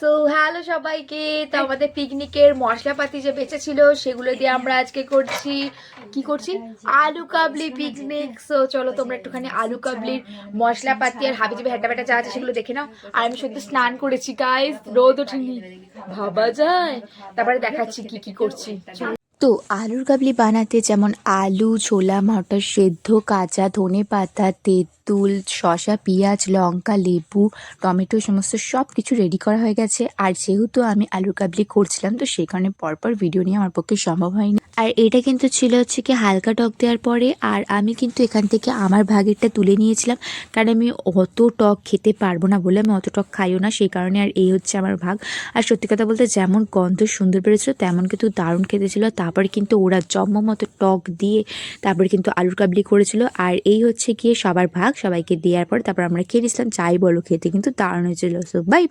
So hello সবাইকে। তো আমাদের পিকনিকের মশলাপাতি যে বেঁচে ছিল সেগুলো দিয়ে আমরা আজকে করছি আলু কাবলি পিকনিক। সো চলো তোমরা একটুখানি আলু কাবলির মশলাপাতি আর হাবিজাবি হ্যাটা ব্যাটা যা আছে সেগুলো দেখে নাও। আর আমি সত্যি স্নান করেছি গাইস, রোদ ওঠেনি, ভাবা যায়। তারপরে দেখাচ্ছি কি কি করছি। তো আলুর কাবলি বানাতে যেমন আলু, ছোলা মটর সেদ্ধ, কাঁচা ধনেপাতা, তেঁতুল, শসা, পেঁয়াজ, লঙ্কা, লেবু, টমেটো সমস্ত সব কিছু রেডি করা হয়ে গেছে। আর যেহেতু আমি আলুর কাবলি করছিলাম তো সেই কারণে পরপর ভিডিও নিয়ে আমার পক্ষে সম্ভব হয়নি। আর এটা কিন্তু ছিল হচ্ছে কি হালকা টক দেওয়ার পরে। আর আমি কিন্তু এখান থেকে আমার ভাগেরটা তুলে নিয়েছিলাম, কারণ আমি অত টক খেতে পারবো না বলে, আমি অত টক খাইও না, সেই কারণে। আর এই হচ্ছে আমার ভাগ। আর সত্যি কথা বলতে যেমন গন্ধ সুন্দর বেরোছিল তেমন কিন্তু দারুণ খেতে ছিল। তারপরে কিন্তু ওরা মতো টক দিয়ে তারপরে কিন্তু আলুর কাবলি করেছিল। আর এই হচ্ছে গিয়ে সবার ভাগ, সবাইকে দেওয়ার পর তারপর আমরা খেয়ে নিয়েছিলাম। যাই বলো, খেতে কিন্তু দারুণ হয়েছিল। So by.